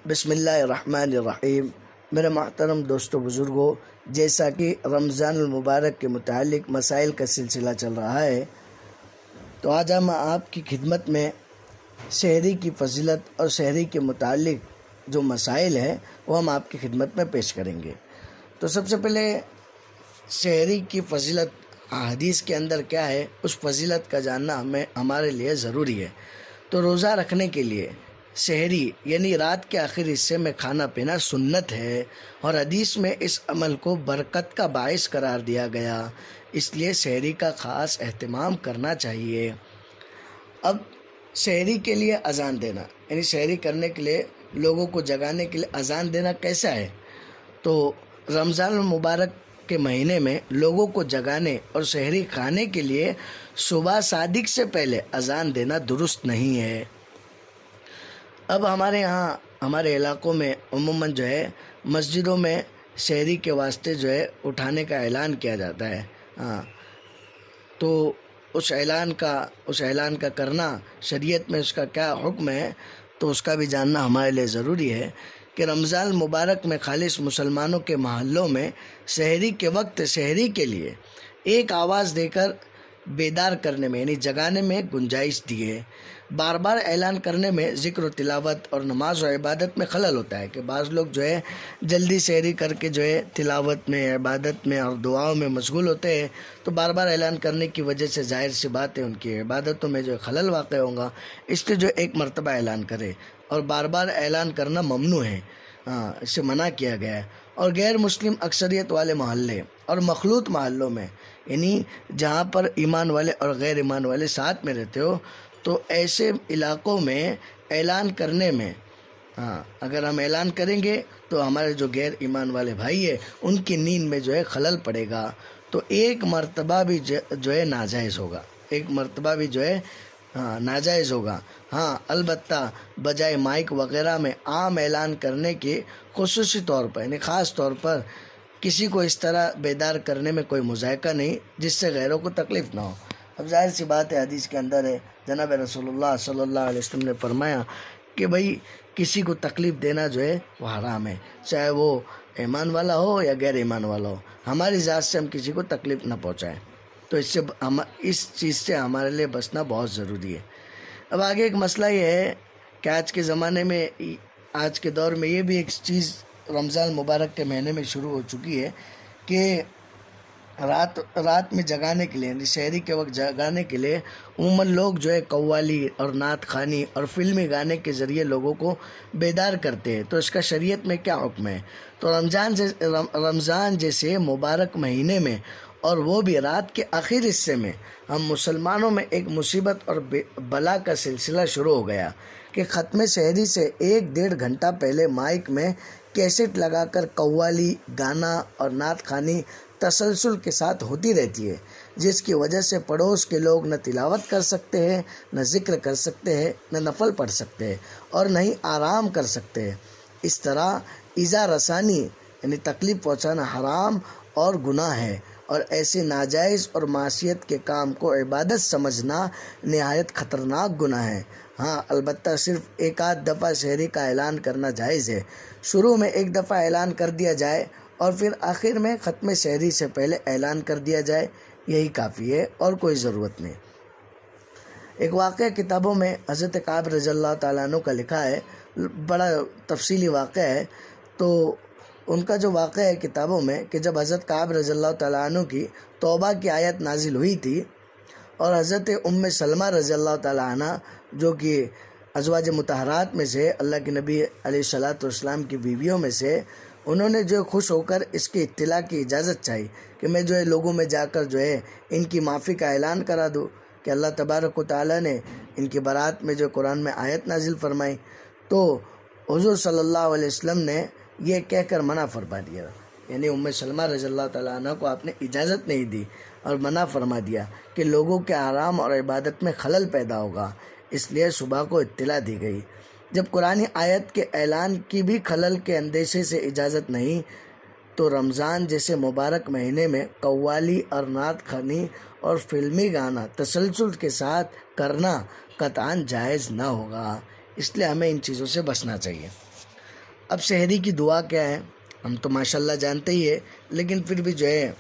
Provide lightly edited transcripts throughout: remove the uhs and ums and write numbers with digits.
بسم اللہ الرحمن الرحیم۔ میرے محترم دوستو بزرگوں، جیسا کہ رمضان المبارک کے متعلق مسائل کا سلسلہ چل رہا ہے، تو آج ہم آپ کی خدمت میں سحری کی فضیلت اور سحری کے متعلق جو مسائل ہیں وہ ہم آپ کی خدمت میں پیش کریں گے۔ تو سب سے پہلے سحری کی فضیلت حدیث کے اندر کیا ہے، اس فضیلت کا جاننا ہمارے لیے ضروری ہے۔ تو روزہ رکھنے کے لیے سحری یعنی رات کے آخر حصے میں کھانا پینا سنت ہے، اور حدیث میں اس عمل کو برکت کا باعث قرار دیا گیا، اس لیے سحری کا خاص اہتمام کرنا چاہیے۔ اب سحری کے لیے اذان دینا، یعنی سحری کرنے کے لیے لوگوں کو جگانے کے لیے اذان دینا کیسا ہے؟ تو رمضان المبارک کے مہینے میں لوگوں کو جگانے اور سحری کھانے کے لیے صبح صادق سے پہلے اذان دینا درست نہیں ہے۔ اب ہمارے یہاں ہمارے علاقوں میں عموماً جو ہے مسجدوں میں سحری کے واسطے جو ہے اٹھانے کا اعلان کیا جاتا ہے، تو اس اعلان کا کرنا شریعت میں اس کا کیا حکم ہے، تو اس کا بھی جاننا ہمارے لیے ضروری ہے کہ رمضان المبارک میں خالص مسلمانوں کے محلوں میں سحری کے وقت سحری کے لیے ایک آواز دے کر بیدار کرنے میں یعنی جگانے میں گنجائش دی ہے۔ بار بار اعلان کرنے میں ذکر و تلاوت اور نماز و عبادت میں خلل ہوتا ہے کہ بعض لوگ جو ہے جلدی سحری کر کے جو ہے تلاوت میں، عبادت میں اور دعاؤں میں مشغول ہوتے ہیں، تو بار بار اعلان کرنے کی وجہ سے ظاہر سی بات ہے ان کی عبادتوں میں جو خلل واقع ہوگا، اس لیے جو ایک مرتبہ اعلان کرے، اور بار بار اعلان کرنا ممنوع ہے، اس سے منع کیا گیا ہے۔ اور غیر مسلم اکثریت والے محلے اور مخلوط محلوں میں، یعنی جہاں پر ایمان والے اور غیر ایمان والے ساتھ میں رہتے ہو، تو ایسے علاقوں میں اعلان کرنے میں اگر ہم اعلان کریں گے تو ہمارے جو غیر ایمان والے بھائی ہیں ان کی نیند میں جو ہے خلل پڑے گا، تو ایک مرتبہ بھی جو ہے ناجائز ہوگا، ایک مرتبہ بھی جو ہے ناجائز ہوگا۔ البتہ بجائے مائک وغیرہ میں عام اعلان کرنے کے خصوصی طور پر یعنی خاص طور پر کسی کو اس طرح بیدار کرنے میں کوئی مذائقہ نہیں جس سے غیروں کو تکلیف نہ ہو۔ اب ظاہر سی بات ہے، حدیث کے اندر ہے، جناب رسول اللہ صلی اللہ علیہ وسلم نے فرمایا کہ بھائی کسی کو تکلیف دینا جو ہے وہ حرام ہے، چاہے وہ ایمان والا ہو یا غیر ایمان والا ہو، ہماری ذات سے ہم کسی کو تکلیف نہ پہنچائیں، تو اس چیز سے ہمارے لیے بچنا بہت ضروری ہے۔ اب آگے ایک مسئلہ یہ ہے کہ آج کے زمانے میں، آج کے دور میں یہ بھی ایک چیز رمضان مبارک کے مہینے میں شروع ہو چکی ہے کہ رات میں جگانے کے لیے یعنی سحری کے وقت جگانے کے لیے عموماً لوگ جو ہے قوالی اور نعت خوانی اور فلمی گانے کے ذریعے لوگوں کو بیدار کرتے ہیں، تو اس کا شریعت میں کیا حکم ہے؟ تو رمضان جیسے مبارک مہینے میں اور وہ بھی رات کے آخر حصے میں ہم مسلمانوں میں ایک مصیبت اور بلا کا سلسلہ شروع ہو گیا کہ ختم سحری سے 1-1.5 گھنٹہ پہلے مائک میں کیسٹ لگا کر قوالی، گانا اور نعت خوانی تسلسل کے ساتھ ہوتی رہتی ہے، جس کی وجہ سے پڑوس کے لوگ نہ تلاوت کر سکتے ہیں، نہ ذکر کر سکتے ہیں، نہ نفل پڑھ سکتے ہیں، اور نہ ہی آرام کر سکتے ہیں۔ اس طرح ایذا رسانی یعنی تکلیف پہنچانا حرام اور گناہ ہے، اور ایسے ناجائز اور معصیت کے کام کو عبادت سمجھنا نہایت خطرناک گناہ ہے۔ البتہ صرف ایک آدھ دفعہ سحری کا اعلان کرنا جائز ہے، شروع میں ایک دفعہ اعلان کر دیا جائے اور پھر آخر میں ختم سحری سے پہلے اعلان کر دیا جائے، یہی کافی ہے اور کوئی ضرورت نہیں۔ ایک واقعہ کتابوں میں حضرت کعب رضی اللہ تعالیٰ عنہ کا لکھا ہے، بڑا تفصیلی واقعہ ہے۔ تو ان کا جو واقعہ ہے کتابوں میں کہ جب حضرت کعب رضی اللہ تعالیٰ عنہ کی توبہ کی آیت نازل ہوئی تھی اور حضرت ام سلمہ رضی اللہ تعالیٰ عنہ جو کہ ازواج مطہرات میں سے، اللہ کے نبی علیہ الصلوۃ والسلام کی بیویوں میں سے، انہوں نے جو خوش ہو کر اس کی اطلاع کی اجازت چاہی کہ میں جو ہے لوگوں میں جا کر جو ہے ان کی معافی کا اعلان کرا دوں کہ اللہ تبارک و تعالیٰ نے ان کی برات میں جو قرآن میں آیت نازل فرمائی، تو حضور صلی اللہ علیہ وسلم نے یہ کہہ کر منع فرما دیا، یعنی ام سلمہ رضی اللہ تعالیٰ عنہ کو آپ نے اجازت نہیں دی اور منع فرما دیا کہ لوگوں کے آرام اور عبادت میں خلل پیدا ہوگا، اس لیے صبح کو اطلاع دی گئی۔ جب قرآن آیت کے اعلان کی بھی خلل کے اندیشے سے اجازت نہیں، تو رمضان جیسے مبارک مہینے میں قوالی اور نعت خوانی اور فلمی گانا تسلسل کے ساتھ کرنا قطعاً جائز نہ ہوگا، اس لیے ہمیں ان چیزوں سے بچنا چاہیے۔ اب سحری کی دعا کیا ہے ہم تو ماشاءاللہ جانتے ہی ہے، لیکن پھر بھی جو ہے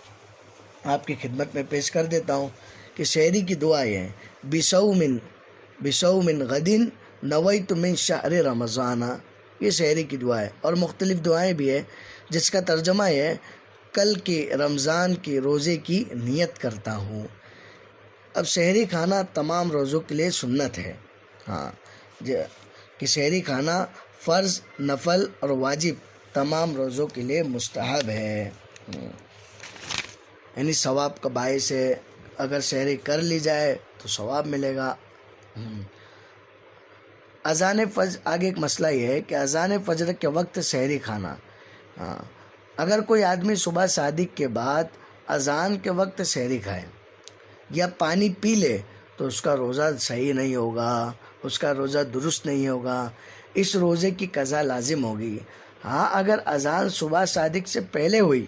آپ کی خدمت میں پیش کر دیتا ہوں کہ سحری کی دعا یہ ہے، بِصَوْمٍ غَدٍ نَوَيْتُ مِنْ شَهْرِ رمضان، یہ سحری کی دعا ہے۔ اور مختلف دعائیں بھی ہے جس کا ترجمہ یہ ہے، کل کے رمضان کے روزے کی نیت کرتا ہوں۔ اب سحری کھانا تمام روزوں کے لیے سنت ہے، کہ سحری کھانا فرض، نفل اور واجب تمام روزوں کے لیے مستحب ہے، یعنی ثواب کا باعث ہے۔ اگر سحری کر لی جائے تو ثواب ملے گا۔ اذان فجر، آگے ایک مسئلہ یہ ہے کہ اذان فجر کے وقت سحری کھانا، اگر کوئی آدمی صبح صادق کے بعد اذان کے وقت سحری کھائے یا پانی پی لے تو اس کا روزہ صحیح نہیں ہوگا، اس کا روزہ درست نہیں ہوگا، اس روزے کی قضا لازم ہوگی۔ اگر اذان صبح صادق سے پہلے ہوئی،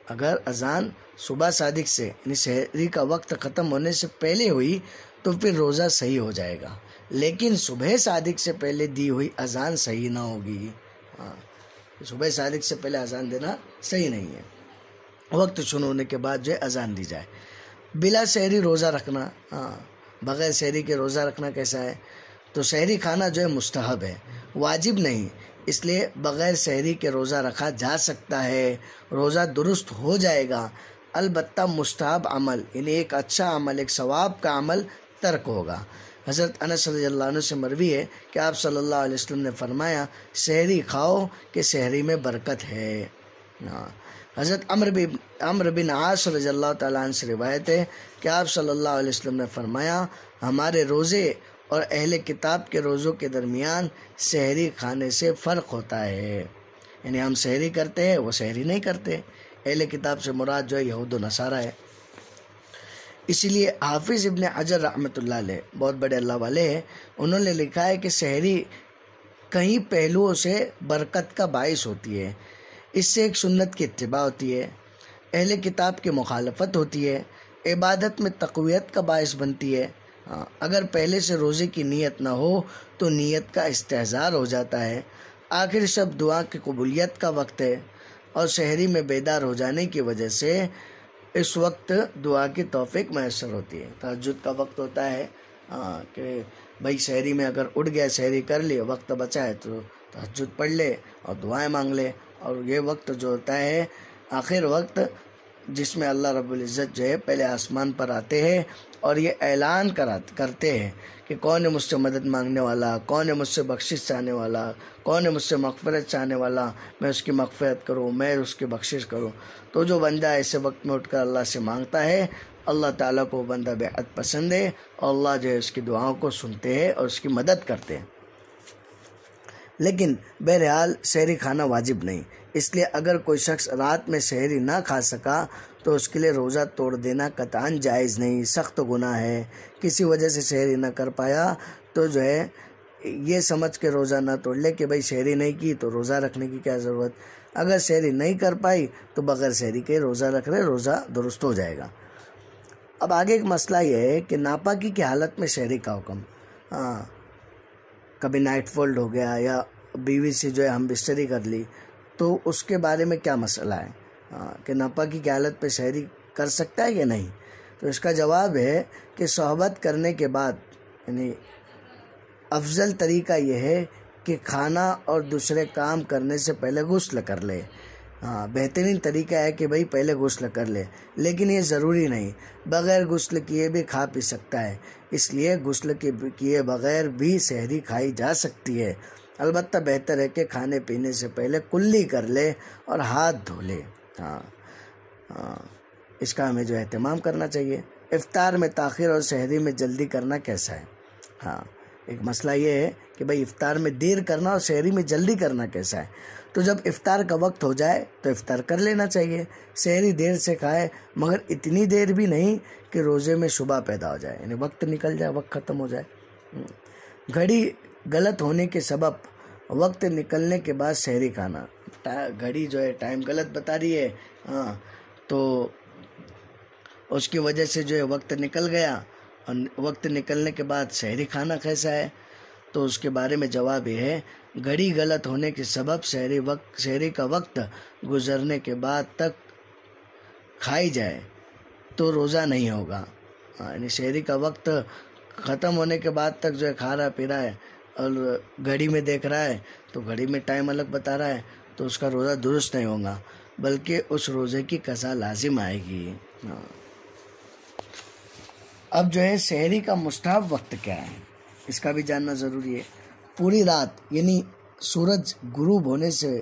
اگر اذان صبح صادق سے یعنی سحری کا وقت ختم ہونے سے پہلے ہوئی تو پھر روزہ صحیح ہو جائے گا، لیکن صبح صادق سے پہلے دی ہوئی اذان صحیح نہ ہوگی۔ صبح صادق سے پہلے اذان دینا صحیح نہیں ہے، وقت شروع ہونے کے بعد جو ہے اذان دی جائے۔ بلا سحری روزہ رکھنا، بغیر سحری کے روزہ رکھنا کیسا ہے؟ تو سحری کھانا جو ہے مستحب ہے، واجب نہیں، اس لیے بغیر سحری کے روزہ رکھا جا سکتا ہے، روزہ درست ہو جائے گا، البتہ مستحب عمل یعنی ایک اچھا عمل، ایک ثواب کا عمل ترک ہوگا۔ حضرت انس رضی اللہ عنہ سے مروی ہے کہ آپ صلی اللہ علیہ وسلم نے فرمایا، سحری کھاؤ کہ سحری میں برکت ہے۔ حضرت عمرو بن عاص رضی اللہ تعالیٰ عنہ سے روایت ہے کہ آپ صلی اللہ علیہ وسلم نے فرمایا، ہمارے روزے اور اہل کتاب کے روزوں کے درمیان سحری کھانے سے فرق ہوتا ہے، یعنی ہم سحری کرتے ہیں، وہ سحری نہیں کرتے۔ اہل کتاب سے مراد جو ہے یہود و نصارہ ہے۔ اسی لیے حافظ ابن حجر رحمۃ اللہ علیہ، بہت بڑے اللہ والے ہیں، انہوں نے لکھا ہے کہ سحری کئی پہلوؤں سے برکت کا باعث ہوتی ہے۔ اس سے ایک سنت کی اتباع ہوتی ہے، اہل کتاب کی مخالفت ہوتی ہے، عبادت میں تقویت کا باعث بنتی ہے۔ اگر پہلے سے روزے کی نیت نہ ہو تو نیت کا استحضار ہو جاتا ہے۔ آخر سب دعا کی قبولیت کا وقت ہے، اور سحری میں بیدار ہو جانے کی وجہ سے اس وقت دعا کی توفیق میسر ہوتی ہے۔ تہجد کا وقت ہوتا ہے کہ بھائی سحری میں اگر اٹھ گیا، سحری کر لی، وقت بچا ہے تو تہجد پڑھ لے اور دعائیں مانگ لے۔ اور یہ وقت جو ہوتا ہے آخر وقت، جس میں اللہ رب العزت جو ہے پہلے آسمان پر آتے ہیں اور یہ اعلان کرتے ہیں کہ کون ہے مجھ سے مدد مانگنے والا، کون ہے مجھ سے بخشش چاہنے والا، کون ہے مجھ سے مغفرت چاہنے والا، میں اس کی مغفرت کروں، میں اس کی بخشش کروں۔ تو جو بندہ ایسے وقت میں اٹھ کر اللہ سے مانگتا ہے، اللہ تعالیٰ کو بندہ بے حد پسند ہے، اور اللہ جو ہے اس کی دعاؤں کو سنتے ہیں اور اس کی مدد کرتے ہیں۔ لیکن بہرحال سحری کھانا واجب نہیں، اس لیے اگر کوئی شخص رات میں سحری نہ کھا سکا تو اس کے لیے روزہ توڑ دینا قطعاً جائز نہیں، سخت گناہ ہے۔ کسی وجہ سے سحری نہ کر پایا تو جو ہے یہ سمجھ کے روزہ نہ توڑ لے کہ بھائی سحری نہیں کی تو روزہ رکھنے کی کیا ضرورت۔ اگر سحری نہیں کر پائی تو بغیر سحری کے روزہ رکھ لے، روزہ درست ہو جائے گا۔ اب آگے ایک مسئلہ یہ ہے کہ ناپاکی کی حالت میں سحری کا حکم، کبھی نائٹ فالٹ ہو گیا یا بیوی سے جو ہے ہم بستری کر لی، تو اس کے بارے میں کیا مسئلہ ہے کہ ناپاکی کی حالت پہ سحری کر سکتا ہے یا نہیں؟ تو اس کا جواب ہے کہ صحبت کرنے کے بعد یعنی افضل طریقہ یہ ہے کہ کھانا اور دوسرے کام کرنے سے پہلے غسل کر لے۔ بہترین طریقہ ہے کہ بھئی پہلے غسل کر لے، لیکن یہ ضروری نہیں، بغیر غسل کیے بھی کھا پی سکتا ہے، اس لیے غسل کیے بغیر بھی سحری کھائی جا سکتی ہے۔ البتہ بہتر ہے کہ کھانے پینے سے پہلے کلی کر لے اور ہاتھ دھو لے۔ اس کا ہمیں جو اہتمام کرنا چاہیے۔ افطار میں تاخیر اور سحری میں جلدی کرنا کیسا ہے؟ ایک مسئلہ یہ ہے کہ بھئی افطار میں دیر کرنا اور سحری میں جلدی کرنا کیسا ہے؟ تو جب افطار کا وقت ہو جائے تو افطار کر لینا چاہیے، سحری دیر سے کھائے مگر اتنی دیر بھی نہیں کہ روزے میں شبہ پیدا ہو جائے، یعنی وقت نکل جائے، وقت ختم ہو جائے۔ گھڑی غلط ہونے کے سبب وقت نکلنے کے بعد سحری کھانا، گھڑی جو ہے ٹائم غلط بتا رہی ہے، تو اس کی وجہ سے جو ہے وقت نکل گیا، اور وقت نکلنے کے بعد سحری کھانا کیسا ہے؟ تو اس کے بارے میں جواب یہ ہے، گھڑی غلط ہونے کے سبب سحری کا وقت گزرنے کے بعد تک کھائی جائے تو روزہ نہیں ہوگا. یعنی سحری کا وقت ختم ہونے کے بعد تک جو ہے کھا رہا پی رہا ہے اور گھڑی میں دیکھ رہا ہے تو گھڑی میں ٹائم الگ بتا رہا ہے تو اس کا روزہ درست نہیں ہوگا، بلکہ اس روزے کی قضا لازم آئے گی. اب جو ہے سحری کا مستحب وقت کیا ہے اس کا بھی جاننا ضروری ہے. پوری رات یعنی سورج غروب ہونے سے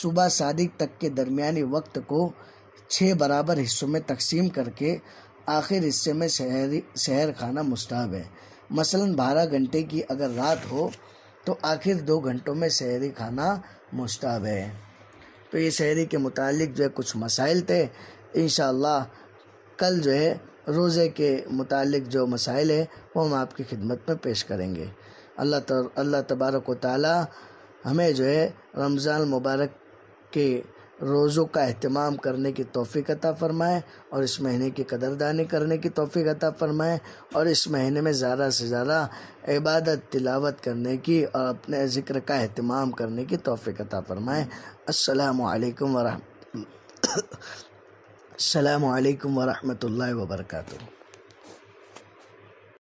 صبح صادق تک کے درمیانی وقت کو 6 برابر حصوں میں تقسیم کر کے آخر حصے میں سحر کھانا مستحب ہے. مثلا 12 گھنٹے کی اگر رات ہو تو آخر 2 گھنٹوں میں سحری کھانا مستحب ہے. تو یہ سحری کے متعلق جو ہے کچھ مسائل تھے. انشاءاللہ کل جو ہے روزے کے متعلق جو مسائل ہیں وہ ہم آپ کی خدمت میں پیش کریں گے. اللہ تبارک و تعالی ہمیں جو ہے رمضان المبارک کے روزوں کا اہتمام کرنے کی توفیق عطا فرمائے اور اس مہینے کی قدردانی کرنے کی توفیق عطا فرمائے اور اس مہینے میں زیادہ سے زیادہ عبادت تلاوت کرنے کی اور اپنے ذکر کا اہتمام کرنے کی توفیق عطا فرمائے. السلام علیکم ورحمۃ اللہ وبرکاتہ.